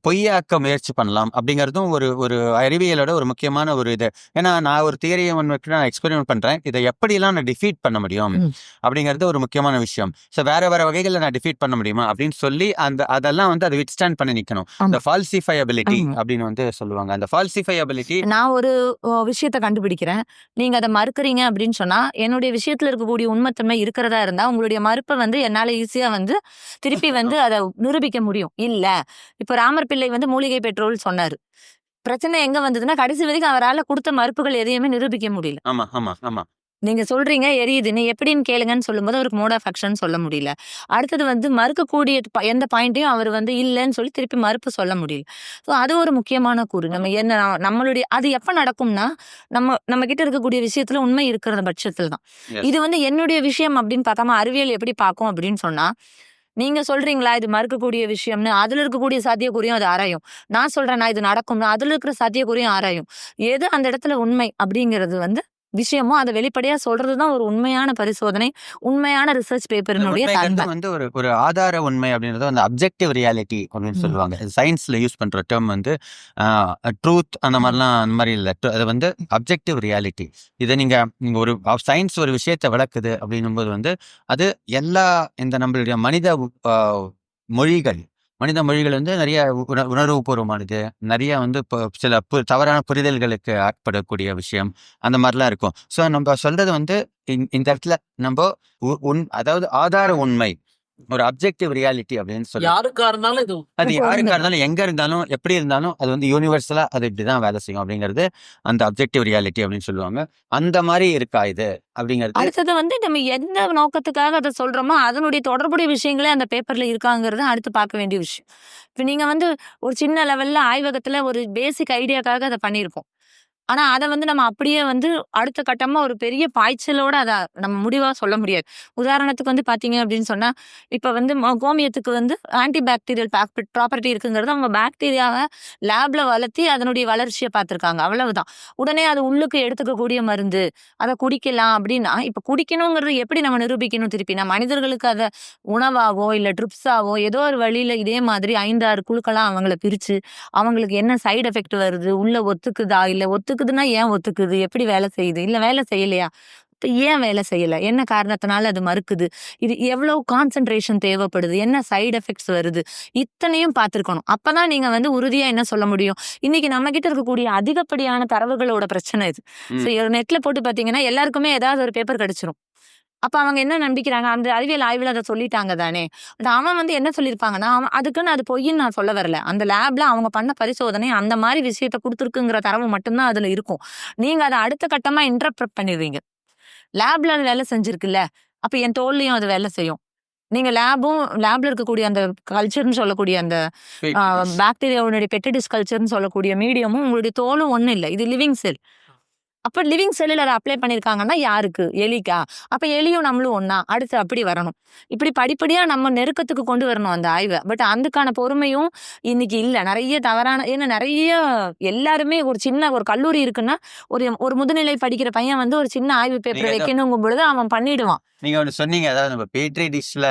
பொய்யாக்க முயற்சி பண்ணலாம் அப்படிங்கிறதும் ஒரு ஒரு அறிவியலோட ஒரு முக்கியமான ஒரு இது. ஏன்னா நான் ஒரு தியரியை நான் எக்ஸ்பெரிமெண்ட் பண்றேன். இதை எப்படிலாம் நான் டிஃபீட் பண்ண முடியும் அப்படிங்கிறது ஒரு முக்கியமான விஷயம். ஸோ வேற வேற வகைகளை நான் டிஃபீட் பண்ண முடியுமா அப்படின்னு சொல்லி அதெல்லாம் வந்து அதை வித்ஸ்டாண்ட் பண்ணி நிற்கணும். இந்த ஃபால்சிஃபையபிலிட்டி அப்படின்னு வந்து சொல்லுவாங்க. அந்த ஃபால்சிஃபையபிலிட்டி நான் ஒரு விஷயத்த கண்டுபிடிக்கிறேன். நீங்க அதை மறுக்கிறீங்க அப்படின்னு சொன்னா, என்னுடைய விஷயத்துல இருக்கக்கூடிய உண்மைத்தன்மை இருக்கிறதா இருந்தா, உங்களுடைய மறுப்பை வந்து என்னால ஈஸியா வந்து திருப்பி வந்து அதை நிரூபிக்க முடியும். இல்ல இப்ப ராமர் பிள்ளை வந்து மூலிகை பெட்ரோல் சொன்னாரு. பிரச்சனை எங்க வந்ததுன்னா, கடைசி வரைக்கும் அவரால கொடுத்த மறுப்புகள் எதையுமே நிரூபிக்க முடியல. ஆமா ஆமா ஆமா நீங்க சொல்றீங்க எரியுதுன்னு, எப்படின்னு கேளுங்கன்னு சொல்லும்போது அவருக்கு மோட் ஆஃப் ஆக்ஷன் சொல்ல முடியல. அடுத்தது வந்து மறுக்கக்கூடிய எந்த பாயிண்ட்டையும் அவர் வந்து இல்லைன்னு சொல்லி திருப்பி மறுப்பு சொல்ல முடியல. ஸோ அது ஒரு முக்கியமான கூறு. நம்ம என்ன நம்மளுடைய அது எப்ப நடக்கும்னா, நம்ம கிட்ட இருக்கக்கூடிய விஷயத்துல உண்மை இருக்கிற பட்சத்துல தான். இது வந்து என்னுடைய விஷயம் அப்படின்னு பார்க்காம அறிவியல் எப்படி பார்க்கும் அப்படின்னு சொன்னா, நீங்க சொல்றீங்களா இது மறுக்கக்கூடிய விஷயம்னு, அதுல இருக்கக்கூடிய சாத்தியக்கூறையும் அது ஆராயும். நான் சொல்றேன் நான் இது நடக்கும்னு, அதுல இருக்கிற சாத்தியக்கூறையும் ஆராயும். எது அந்த இடத்துல உண்மை அப்படிங்கிறது வந்து விஷயமோ அதை வெளிப்படையா சொல்றதுதான் ஒரு உண்மையான பரிசோதனை, உண்மையான ரிசர்ச் பேப்பரினுடைய தன்மை. வந்து ஒரு ஒரு ஆதார உண்மை அப்படின்றது அந்த அப்ஜெக்டிவ் ரியாலிட்டி அப்படின்னு சொல்லுவாங்க. சயின்ஸ்ல யூஸ் பண்ற டேர்ம் வந்து ட்ரூத் அந்த மாதிரிலாம் அந்த மாதிரி இல்லை. அது வந்து அப்ஜெக்டிவ் ரியாலிட்டி. இதை நீங்க ஒரு சயின்ஸ் ஒரு விஷயத்தை விளக்குது அப்படின்னும் போது வந்து அது எல்லா இந்த நம்மளுடைய மனித மொழிகள் வந்து நிறைய உணர்வுபூர்வமானது, நிறைய வந்து இப்போ சில தவறான புரிதல்களுக்கு ஆட்படக்கூடிய விஷயம் அந்த மாதிரிலாம் இருக்கும். ஸோ நம்ம சொல்றது வந்து இந்த இடத்துல நம்ம அதாவது ஆதார உண்மை, ஒரு அப்ஜெக்டிவ் ரியாலிட்டி அப்படின்னு சொல்லி யாருக்கா இருந்தாலும் அது யாருக்கா இருந்தாலும் எங்க இருந்தாலும் எப்படி இருந்தாலும் அது வந்து யூனிவர்சலா அது இப்படிதான் வேலை செய்யும் அப்படிங்கிறது அந்த அப்ஜெக்டிவ் ரியாலிட்டி அப்படின்னு சொல்லுவாங்க. அந்த மாதிரி இருக்கா இது அப்படிங்கிறது. அடுத்தது வந்து நம்ம எந்த நோக்கத்துக்காக அதை சொல்றோமோ அதனுடைய தொடர்புடைய விஷயங்களே அந்த பேப்பர்ல இருக்காங்கிறத அடுத்து பார்க்க வேண்டிய விஷயம். இப்ப நீங்க வந்து ஒரு சின்ன லெவல்ல ஆய்வகத்துல ஒரு பேசிக் ஐடியாக்காக அதை பண்ணியிருப்போம். ஆனா அதை வந்து நம்ம அப்படியே வந்து அடுத்த கட்டமா ஒரு பெரிய பாய்ச்சலோட அதை நம்ம முடிவா சொல்ல முடியாது. உதாரணத்துக்கு வந்து பாத்தீங்க அப்படின்னு சொன்னா, இப்ப வந்து கோமியத்துக்கு வந்து ஆன்டி பாக்டீரியல் ப்ராப்பர்ட்டி இருக்குங்கிறது அவங்க பாக்டீரியாவை லேப்ல வளர்த்தி அதனுடைய வளர்ச்சியை பார்த்திருக்காங்க. அவ்வளவுதான். உடனே அது உள்ளுக்கு எடுத்துக்கக்கூடிய மருந்து, அதை குடிக்கலாம் அப்படின்னா, இப்ப குடிக்கணுங்கிறது எப்படி நம்ம நிரூபிக்கணும் திருப்பி? நான் மனிதர்களுக்கு அதை உணவாவோ இல்ல ட்ரிப்ஸாவோ ஏதோ ஒரு வழியில இதே மாதிரி 5, 6 குழுக்களா அவங்கள பிரிச்சு அவங்களுக்கு என்ன சைடு எஃபெக்ட் வருது, உள்ள ஒத்துக்குதா, இல்ல ஒத்துக்குதுன்னா ஏன் ஒத்துக்குது, எப்படி வேலை செய்யுது, இல்ல வேலை செய்யலையா, ஏன் வேலை செய்யல, என்ன காரணத்தினால அது மறுக்குது, இது எவ்வளவு கான்சென்ட்ரேஷன் தேவைப்படுது, என்ன சைடு எஃபெக்ட்ஸ் வருது, இத்தனையும் பார்த்திருக்கணும். அப்பதான் நீங்க வந்து உறுதியா என்ன சொல்ல முடியும். இன்னைக்கு நம்ம கிட்ட இருக்கக்கூடிய அதிகப்படியான தரவுகளோட பிரச்சனை இது. நெட்ல போட்டு பாத்தீங்கன்னா எல்லாருக்குமே ஏதாவது ஒரு பேப்பர் கிடைச்சிரும். அப்ப அவங்க என்ன நம்பிக்கிறாங்க, அந்த அறிவியல் ஆய்வுல அதை சொல்லிட்டாங்க தானே. அவன் வந்து என்ன சொல்லியிருப்பாங்கன்னா, அதுக்குன்னு அது பொய்ன்னு நான் சொல்ல வரல. அந்த லேப்ல அவங்க பண்ண பரிசோதனை அந்த மாதிரி விஷயத்த கொடுத்துருக்குங்கிற தரவு மட்டும்தான் அதுல இருக்கும். நீங்க அதை அடுத்த கட்டமா இன்டர்பிரட் பண்ணிடுவீங்க. லேப்ல அது வேலை செஞ்சிருக்குல்ல, அப்ப என் தோல்லையும் அது வேலை செய்யும். நீங்க லேப்ல இருக்கக்கூடிய அந்த கல்ச்சர்னு சொல்லக்கூடிய அந்த பாக்டீரியாவுடைய பெட்டிடிஸ் கல்ச்சர்னு சொல்லக்கூடிய மீடியமும் உங்களுடைய தோலும் ஒண்ணும் இல்லை. இது லிவிங் செல். அப்ப லிவிங் செல்லுல அதை அப்ளை பண்ணிருக்காங்கன்னா யாருக்கு? எலிக்கா? அப்ப எலியும் நம்மளும் ஒண்ணா? அடுத்து அப்படி வரணும். இப்படி படிப்படியா நம்ம நெருக்கத்துக்கு கொண்டு வரணும் அந்த ஆய்வை. பட் அதுக்கான பொறுமையும் இன்னைக்கு இல்ல. நிறைய தவறான ஏன்னா நிறைய எல்லாருமே ஒரு சின்ன ஒரு கல்லூரி இருக்குன்னா ஒரு முதுநிலை படிக்கிற பையன் வந்து ஒரு சின்ன ஆய்வு பேப்பர் வைக்கணுங்கும் பொழுது அவன் பண்ணிடுவான். நீங்க ஒண்ணு சொன்னீங்க, அதாவது நம்ம பேட்ரி டிஷ்ல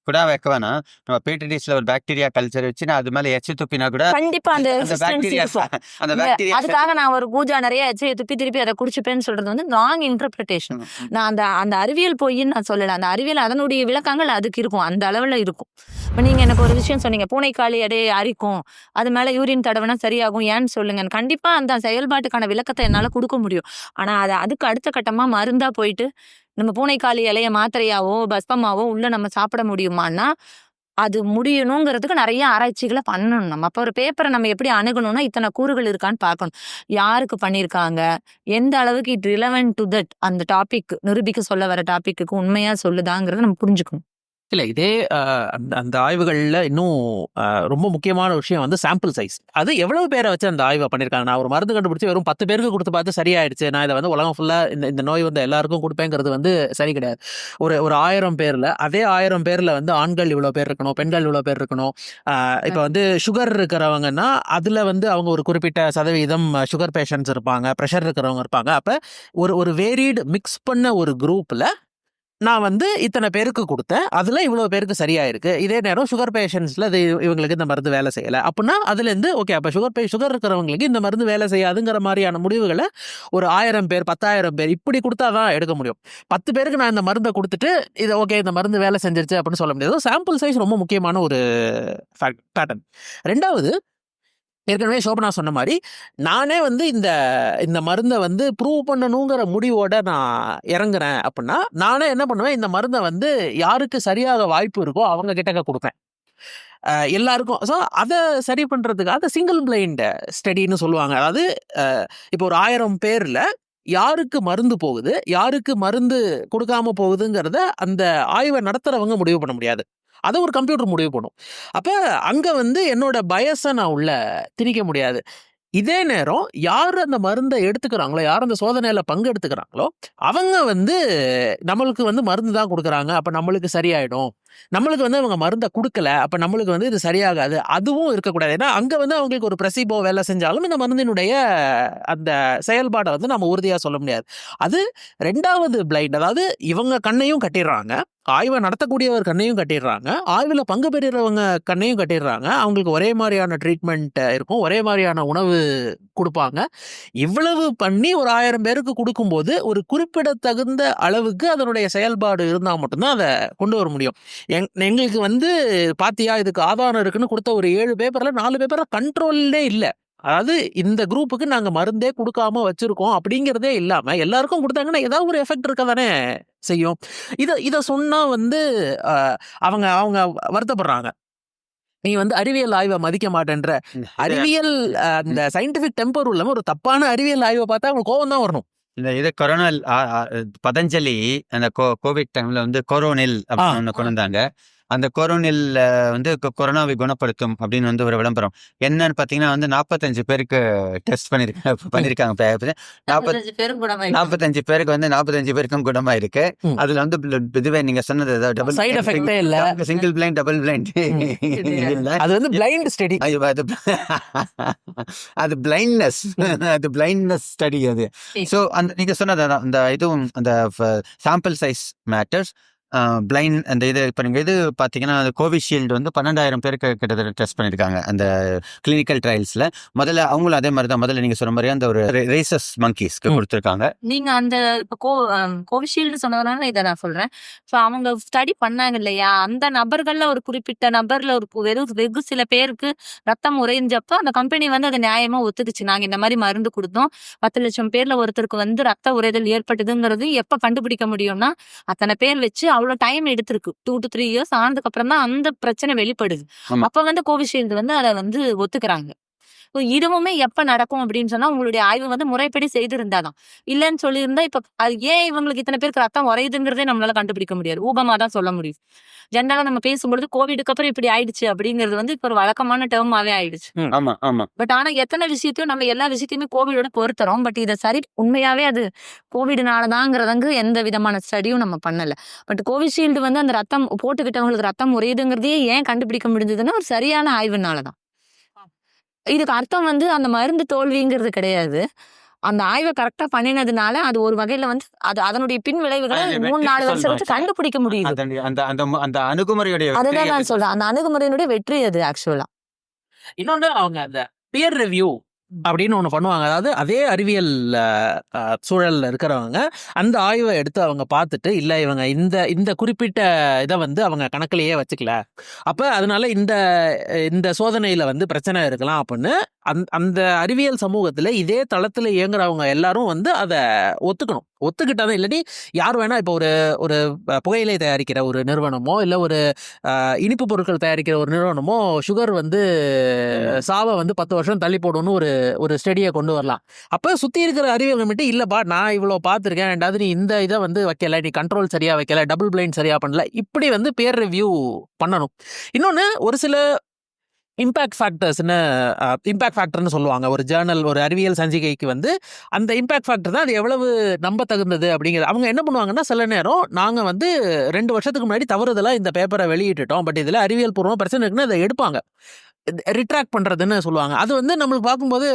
குடா வைக்க வேணாம். நம்ம பேட்ரி டிஷ்ல ஒரு பாக்டீரியா கல்ச்சர் வச்சு நான் அது மேல எச்சி துப்பினா கூட கண்டிப்பா அந்த அந்த ரெசிஸ்டன்ஸ் பாக்டீரியா இருக்கும். அந்த இந்த பாக்டீரியா அதுக்காக நான் ஒரு பூஜா நிறைய எச்சையை துப்பி திருப்பி அதை குடிச்சுப்பேன்னு சொல்றது வந்து ராங் இன்டர்பிரிட்டேஷன். நான் அந்த அந்த அறிவியல் பொய்ன்னு நான் சொல்லல. அந்த அறிவியல் அதனுடைய விளக்கங்கள் அதுக்கு இருக்கும், அந்த அளவுல இருக்கும். இப்போ நீங்க எனக்கு ஒரு விஷயம் சொன்னீங்க, பூனைக்காளி எடையை அரிக்கும், அது மேல யூரின் தடவைனா சரியாகும், ஏன்னு சொல்லுங்க. கண்டிப்பா அந்த செயல்பாட்டுக்கான விளக்கத்தை என்னால கொடுக்க முடியும். ஆனா அதை அதுக்கு அடுத்த கட்டமா மருந்தா போயிட்டு நம்ம பூனைக்காளி இலைய மாத்திரையாவோ பஸ்பமாவோ உள்ள நம்ம சாப்பிட முடியுமான்னா அது முடியணுங்கிறதுக்கு நிறைய ஆராய்ச்சிகளை பண்ணணும். நம்ம அப்போ ஒரு பேப்பரை நம்ம எப்படி அணுகணும்னா இத்தனை கூறுகள் இருக்கான்னு பார்க்கணும். யாருக்கு பண்ணியிருக்காங்க, எந்த அளவுக்கு இட் ரிலவென்ட் டு தட், அந்த டாபிக் நிரூபிக்க சொல்ல வர டாபிக்கு உண்மையா சொல்லுதாங்கிறத நம்ம புரிஞ்சுக்கணும். இல்ல இதே அந்த அந்த ஆய்வுகள்ல இன்னும் ரொம்ப முக்கியமான விஷயம் வந்து சாம்பிள் சைஸ். அது எவ்வளவு பேரை வச்சு அந்த ஆய்வை பண்ணியிருக்காங்க. நான் ஒரு மருந்து கண்டுபிடிச்சு வெறும் 10 பேருக்கு கொடுத்து பார்த்து சரியாயிடுச்சு, நான் இதை வந்து உலகம் ஃபுல்லா இந்த நோய் வந்து எல்லாருக்கும் கொடுப்பேங்கிறது வந்து சரி கிடையாது. ஒரு 1000 பேர்ல அதே 1000 பேர்ல வந்து ஆண்கள் இவ்வளவு பேர் இருக்கணும், பெண்கள் இவ்வளவு பேர் இருக்கணும். இப்போ வந்து சுகர் இருக்கிறவங்கன்னா அதுல வந்து அவங்க ஒரு குறிப்பிட்ட சதவீதம் சுகர் பேஷண்ட்ஸ் இருப்பாங்க, ப்ரெஷர் இருக்கிறவங்க இருப்பாங்க. அப்ப ஒரு வேரிடு மிக்ஸ் பண்ண ஒரு குரூப்ல நான் வந்து இத்தனை பேருக்கு கொடுத்தேன், அதுல இவ்வளவு பேருக்கு சரியாயிருக்கு. இதே நேரம் சுகர் பேஷண்ட்ஸ்ல அது இவங்களுக்கு இந்த மருந்து வேலை செய்யல அப்படின்னா அதுல இருந்து ஓகே, அப்ப சுகர் இருக்கிறவங்களுக்கு இந்த மருந்து வேலை செய்யாதுங்கிற மாதிரியான முடிவுகளை ஒரு 1000 பேர் 10,000 பேர் இப்படி கொடுத்தாதான் எடுக்க முடியும். 10 பேருக்கு நான் இந்த மருந்தை கொடுத்துட்டு இது ஓகே இந்த மருந்து வேலை செஞ்சிருச்சு அப்படின்னு சொல்ல முடியாது. சாம்பிள் சைஸ் ரொம்ப முக்கியமான ஒரு பேட்டர்ன். ரெண்டாவது, ஏற்கனவே சோபனா சொன்ன மாதிரி நானே வந்து இந்த மருந்தை வந்து ப்ரூவ் பண்ணணுங்கிற முடிவோட நான் இறங்குறேன் அப்படின்னா நானே என்ன பண்ணுவேன், இந்த மருந்தை வந்து யாருக்கு சரியாக வாய்ப்பு இருக்கோ அவங்க கிட்டக்க கொடுப்பேன் எல்லாருக்கும். ஸோ அதை சரி பண்ணுறதுக்கு அதை சிங்கிள் பிளைண்ட் ஸ்டடின்னு சொல்லுவாங்க. அதாவது இப்போ ஒரு 1000 பேரில் யாருக்கு மருந்து போகுது யாருக்கு மருந்து கொடுக்காம போகுதுங்கிறத அந்த ஆய்வை நடத்துகிறவங்க முடிவு பண்ண முடியாது, அதை ஒரு கம்ப்யூட்டர் முடிவு பண்ணும். அப்போ அங்கே வந்து என்னோட பயஸை நான் உள்ள திணிக்க முடியாது. இதே நேரம் யார் அந்த மருந்தை எடுத்துக்கிறாங்களோ, யார் அந்த சோதனையில் பங்கெடுத்துக்கிறாங்களோ அவங்க வந்து நம்மளுக்கு வந்து மருந்து தான் கொடுக்குறாங்க, அப்போ நம்மளுக்கு சரியாயிடும். நம்மளுக்கு வந்து அவங்க மருந்தை கொடுக்கல, அப்போ நம்மளுக்கு வந்து இது சரியாகாது, அதுவும் இருக்கக்கூடாது. ஏன்னா அங்கே வந்து அவங்களுக்கு ஒரு பிளஸிபோ வேலை செஞ்சாலும் இந்த மருந்தினுடைய அந்த செயல்பாடை வந்து நம்ம உறுதியாக சொல்ல முடியாது. அது ரெண்டாவது பிளைண்ட். அதாவது இவங்க கண்ணையும் கட்டிடுறாங்க, ஆய்வை நடத்தக்கூடியவர் கண்ணையும் கட்டிடுறாங்க, ஆய்வில் பங்கு பெறுறவங்க கண்ணையும் கட்டிடுறாங்க. அவங்களுக்கு ஒரே மாதிரியான ட்ரீட்மெண்ட் இருக்கும், ஒரே மாதிரியான உணவு கொடுப்பாங்க. இவ்வளவு பண்ணி ஒரு 1000 பேருக்கு கொடுக்கும்போது ஒரு குறிப்பிடத்தகுந்த அளவுக்கு அதனுடைய செயல்பாடு இருந்தால் மட்டும்தான் அதை கொண்டு வர முடியும். எங்களுக்கு வந்து பாத்தியா இதுக்கு ஆதாரம் இருக்குன்னு கொடுத்த ஒரு 7 பேப்பர்ல 4 பேப்பர்ல கண்ட்ரோல்லே இல்லை. அதாவது இந்த குரூப்புக்கு நாங்கள் மருந்தே கொடுக்காம வச்சிருக்கோம் அப்படிங்கிறதே இல்லாம எல்லாருக்கும் கொடுத்தாங்கன்னா ஏதாவது ஒரு எஃபெக்ட் இருக்க தானே செய்யும். இதை சொன்னா வந்து அவங்க அவங்க வருத்தப்படுறாங்க, நீ வந்து அறிவியல் ஆய்வை மதிக்க மாட்டேன்ற. அறிவியல் அந்த சயின்டிபிக் டெம்பர் இல்லாம ஒரு தப்பான அறிவியல் ஆய்வை பார்த்தா அவங்க கோவம் தான் வரணும். இந்த இது கொரோனா பதஞ்சலி அந்த கோவிட் டைம்ல வந்து கொரோனில் அப்படின்னு ஒண்ணு கொண்டு வந்தாங்க. அந்த கொரோனில் வந்து கொரோனாவை குணப்படுத்தும் அப்படின்னு வந்து ஒரு விளம்பரம். என்னன்னு பாத்தீங்கன்னா வந்து 45 பேருக்கு டெஸ்ட் பண்ணிருக்காங்க. 45 பேருக்கு வந்து 45 பேருக்கும் குணமா இருக்கு. அதுல வந்து இதுவே நீங்க சொன்னது சைடு எஃபெக்டே இல்ல, சிங்கிள் பிளைண்ட் டபுள் பிளைண்ட் அது வந்து பிளைண்ட் ஸ்டடி. அது பிளைண்ட்னஸ், அது பிளைண்ட்னஸ் ஸ்டடி அது. சோ அந்த நீங்க சொன்னது அந்த இதுவும் அந்த சாம்பிள் சைஸ் மேட்டர்ஸ். பிளைண்ட் அந்த இது இப்போ நீங்கள் இது பார்த்தீங்கன்னா கோவிஷீல்டு வந்து 12,000 பேருக்கு கிட்டத்தட்ட டெஸ்ட் பண்ணியிருக்காங்க அந்த கிளினிக்கல் ட்ரையல்ஸில். முதல்ல அவங்களும் அதே மாதிரி தான், முதல்ல நீங்கள் சொன்ன மாதிரி அந்த ஒரு ரேசஸ் மங்கீஸ்க்கு கொடுத்துருக்காங்க. நீங்கள் அந்த இப்போ கோவிஷீல்டு சொன்னதுனால இதை நான் சொல்கிறேன். ஸோ அவங்க ஸ்டடி பண்ணாங்க இல்லையா, அந்த நபர்களில் ஒரு குறிப்பிட்ட நபரில் ஒரு வெகு சில பேருக்கு ரத்தம் உறைஞ்சப்போ அந்த கம்பெனி வந்து அதை நியாயமாக ஒத்துக்குச்சு. நாங்கள் இந்த மாதிரி மருந்து கொடுத்தோம், 10 லட்சம் பேரில் ஒருத்தருக்கு வந்து ரத்த உறைதல் ஏற்பட்டதுங்கிறது எப்போ கண்டுபிடிக்க முடியும்னா அத்தனை பேர் வச்சு அவ்வளோ டைம் எடுத்திருக்கு. 2 to 3 years ஆனதுக்கு அப்புறம் தான் அந்த பிரச்சனை வெளிப்படுது. அப்ப வந்து கோவிஷீல்டு வந்து அதை வந்து ஒத்துக்கிறாங்க. இதுவுமே எப்ப நடக்கும் அப்படின்னு சொன்னா உங்களுடைய ஆய்வு வந்து முறைப்படி செய்திருந்தாதான். இல்லைன்னு சொல்லியிருந்தா இப்ப அது ஏன் இவங்களுக்கு இத்தனை பேருக்கு ரத்தம் உறையுதுங்கிறதே நம்மளால கண்டுபிடிக்க முடியாது, ஊகமா தான் சொல்ல முடியும். ஜென்ரலா நம்ம பேசும்பொழுது கோவிடுக்கு அப்புறம் இப்படி ஆயிடுச்சு அப்படிங்கிறது வந்து இப்ப ஒரு வழக்கமான டேர்மாவே ஆயிடுச்சு. பட் ஆனா எத்தனை விஷயத்தையும் நம்ம எல்லா விஷயத்தையுமே கோவிடோட பொறுத்துறோம். பட் இதை சரி உண்மையாவே அது கோவிட்னாலதாங்கிறதுங்க எந்த விதமான ஸ்டடியும் நம்ம பண்ணல. பட் கோவிஷீல்டு வந்து அந்த ரத்தம் போட்டுக்கிட்டவங்களுக்கு ரத்தம் உறையுதுங்கிறதையே ஏன் கண்டுபிடிக்க முடிஞ்சதுன்னா ஒரு சரியான ஆய்வுனாலதான். இதுக்கு அர்த்தம் வந்து அந்த மருந்து தோல்விங்கிறது கிடையாது. அந்த ஆய்வை கரெக்டா பண்ணினதுனால அது ஒரு வகையில வந்து அது அதனுடைய பின் விளைவுகளை அது 3-4 வருஷம் சொல்றேன். வச்சு கண்டுபிடிக்க முடியுது. அந்த அந்த அந்த அந்த அணுகுமுறையுடைய அதுதான் வெற்றியை நான் பத்தி சொல்றேன். அந்த அணுகுமுறையினுடைய வெற்றி அது ஆக்சுவலா. இன்னொன்னு அவங்க அந்த பியர் ரிவ்யூ அப்படின்னு ஒன்று பண்ணுவாங்க. அதாவது அதே அறிவியல் சூழல்ல இருக்கிறவங்க அந்த ஆய்வை எடுத்து அவங்க பார்த்துட்டு, இல்லை இவங்க இந்த இந்த குறிப்பிட்ட இதை வந்து அவங்க கணக்கிலேயே வச்சுக்கல, அப்போ அதனால இந்த இந்த சோதனையில் வந்து பிரச்சனை இருக்கலாம் அப்படின்னு அந்த அறிவியல் சமூகத்தில் இதே தளத்தில் இயங்குறவங்க எல்லாரும் வந்து அதை ஒத்துக்கணும். ஒத்துக்கிட்டாதான், இல்லாட்டி யார் வேணா இப்போ ஒரு ஒரு புகையிலை தயாரிக்கிற ஒரு நிறுவனமோ இல்லை ஒரு இனிப்பு பொருட்கள் தயாரிக்கிற ஒரு நிறுவனமோ சுகர் வந்து சாவை வந்து 10 வருஷம் தள்ளி போடணும்னு ஒரு ஸ்டடியை கொண்டு வரலாம். அப்போ சுற்றி இருக்கிற அறிவியல் கமிட்டி இல்லைப்பா நான் இவ்வளோ பார்த்துருக்கேன், ரெண்டாவது நீ இந்த இதை வந்து வைக்கல, நீ கண்ட்ரோல் சரியாக வைக்கல, டபுள் பிளைண்ட் சரியாக பண்ணல, இப்படி வந்து பியர் ரிவ்யூ பண்ணணும். இன்னொன்று ஒரு சில இம்பேக்ட் ஃபேக்டர்னு சொல்லுவாங்க. ஒரு ஜேர்னல், ஒரு அறிவியல் சஞ்சிகைக்கு வந்து அந்த இம்பேக்ட் ஃபேக்டர் தான் அது எவ்வளவு நம்ப தகுந்தது அப்படிங்கிறது. அவங்க என்ன பண்ணுவாங்கன்னா, சில நேரம் நாங்கள் வந்து 2 வருஷத்துக்கு முன்னாடி தவறுதலாக இந்த பேப்பரை வெளியிட்டுட்டோம், பட் இதில் அறிவியல் பூர்வமாக பிரச்சனை இருக்குன்னு அதை எடுப்பாங்க. ரிட்ராக்ட் பண்ணுறதுன்னு சொல்லுவாங்க. அது வந்து நம்மளுக்கு பார்க்கும்போது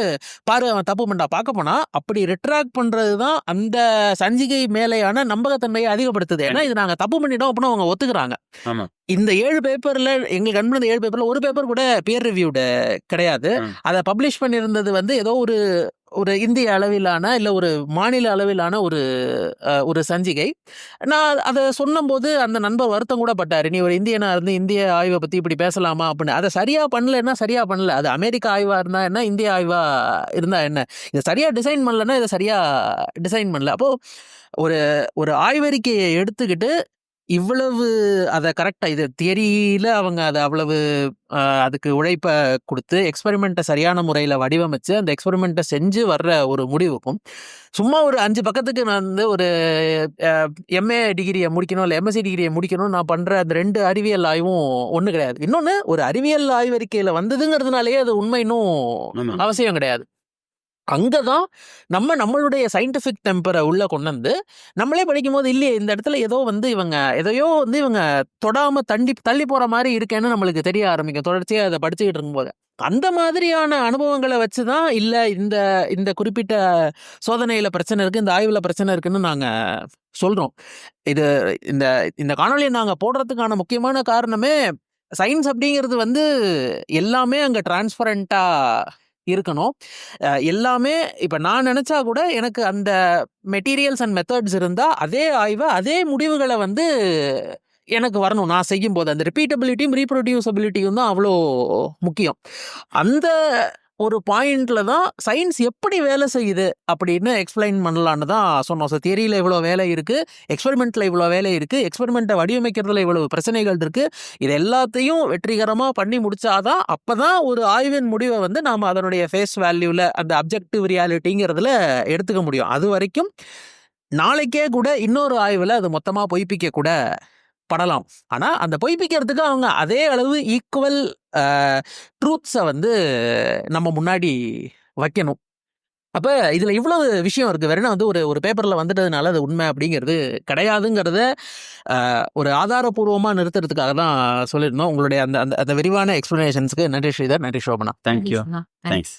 பாரு அவன் தப்பு பண்ணா, பார்க்க போனால் அப்படி ரிட்ராக்ட் பண்ணுறது தான் அந்த சஞ்சிகை மேலேயான நம்பகத்தன்மையை அதிகப்படுத்துது. ஏன்னா இது நாங்கள் தப்பு பண்ணிட்டோம் அப்படின்னு அவங்க ஒத்துக்கிறாங்க. ஆமா. இந்த 7 பேப்பரில் எங்களுக்கு அனுப்பின 7 பேப்பரில் ஒரு பேப்பர் கூட பியர் ரிவ்யூடு கிடையாது. அதை பப்ளிஷ் பண்ணியிருந்தது வந்து ஏதோ ஒரு இந்திய அளவிலான இல்லை ஒரு மாநில அளவிலான ஒரு சஞ்சிகை. நான் அதை சொன்னபோது அந்த நண்பர் வருத்தம் கூட பட்டார். நீ ஒரு இந்தியனாக இருந்து இந்திய ஆய்வை பற்றி இப்படி பேசலாமா அப்படின்னு. அதை சரியாக பண்ணலன்னா சரியாக பண்ணல, அது அமெரிக்கா ஆய்வாக இருந்தால் என்ன, இந்திய ஆய்வாக இருந்தால் என்ன, இதை சரியாக டிசைன் பண்ணலன்னா இதை சரியாக டிசைன் பண்ணல. அப்போது ஒரு ஆய்வறிக்கையை எடுத்துக்கிட்டு இவ்வளவு அதை கரெக்டாக இது தியரியில் அவங்க அதை அவ்வளவு அதுக்கு உழைப்பை கொடுத்து எக்ஸ்பெரிமெண்ட்டை சரியான முறையில் வடிவமைச்சு அந்த எக்ஸ்பெரிமெண்ட்டை செஞ்சு வர்ற ஒரு முடிவுக்கும் சும்மா ஒரு 5 பக்கத்துக்கு நான் வந்து ஒரு எம்ஏ டிகிரியை முடிக்கணும் இல்லை எம்எஸ்சி டிகிரியை முடிக்கணும் நான் பண்ணுற அந்த 2 அறிவியல் ஆய்வும் ஒன்று கிடையாது. இன்னொன்று ஒரு அறிவியல் ஆய்வறிக்கையில் வந்ததுங்கிறதுனாலே அது உண்மை இன்னும் அவசியம் கிடையாது. அங்கே தான் நம்மளுடைய சயின்டிஃபிக் டெம்பரை உள்ளே கொண்டு வந்து நம்மளே படிக்கும்போது இல்லையே இந்த இடத்துல ஏதோ வந்து இவங்க தொடாமல் தள்ளி போகிற மாதிரி இருக்கேன்னு நம்மளுக்கு தெரிய ஆரம்பிக்கும் தொடர்ச்சியாக அதை படிச்சுக்கிட்டு இருக்கும்போது. அந்த மாதிரியான அனுபவங்களை வச்சு தான் இல்லை இந்த குறிப்பிட்ட சோதனையில் பிரச்சனை இருக்குது, இந்த ஆய்வில் பிரச்சனை இருக்குன்னு நாங்கள் சொல்கிறோம். இந்த காணொலியை நாங்கள் போடுறதுக்கான முக்கியமான காரணமே சயின்ஸ் அப்படிங்கிறது வந்து எல்லாமே அங்கே டிரான்ஸ்பரண்ட்டாக இருக்கணும். எல்லாமே இப்போ நான் நினச்சா கூட எனக்கு அந்த மெட்டீரியல்ஸ் அண்ட் மெத்தட்ஸ் இருந்தால் அதே ஆய்வை அதே முடிவுகளை வந்து எனக்கு வரணும் நான் செய்யும்போது. அந்த ரிப்பீட்டபிலிட்டியும் ரீப்ரொடியூசபிலிட்டியும் தான் அவ்வளோ முக்கியம். அந்த ஒரு பாயிண்ட்ல தான் சயின்ஸ் எப்படி வேலை செய்யுது அப்படின்னு எக்ஸ்பிளைன் பண்ணலான்னு தான் சொன்னோம். ஸோ தியரியில் இவ்வளோ வேலை இருக்குது, எக்ஸ்பெரிமெண்ட்டில் இவ்வளோ வேலை இருக்குது, எக்ஸ்பெரிமெண்ட்டை வடிவமைக்கிறதுல இவ்வளோ பிரச்சனைகள் இருக்குது, இது எல்லாத்தையும் வெற்றிகரமாக பண்ணி முடிச்சாதான் அப்போ தான் ஒரு ஆய்வின் முடிவை வந்து நாம் அதனுடைய ஃபேஸ் வேல்யூவில் அந்த அப்ஜெக்டிவ் ரியாலிட்டிங்கிறதுல எடுத்துக்க முடியும். அது வரைக்கும் நாளைக்கே கூட இன்னொரு ஆய்வில் அது மொத்தமாக பொய்ப்பிக்க கூட படலாம். ஆனால் அந்த பொய்ப்பிக்கிறதுக்கு அவங்க அதே அளவு ஈக்குவல் ட்ரூத்ஸை வந்து நம்ம முன்னாடி வைக்கணும். அப்போ இதில் இவ்வளோ விஷயம் இருக்குது. வேறுனா வந்து ஒரு பேப்பரில் வந்துட்டதுனால அது உண்மை அப்படிங்கிறது கிடையாதுங்கிறத ஒரு ஆதாரபூர்வமாக நிறுத்துறதுக்காக தான் சொல்லியிருந்தோம். உங்களுடைய அந்த விரிவான எக்ஸ்ப்ளனேஷன்ஸ்க்கு நன்றி ஸ்ரீதர், நன்றி சோபனா. தேங்க்யூ. தேங்க்ஸ்.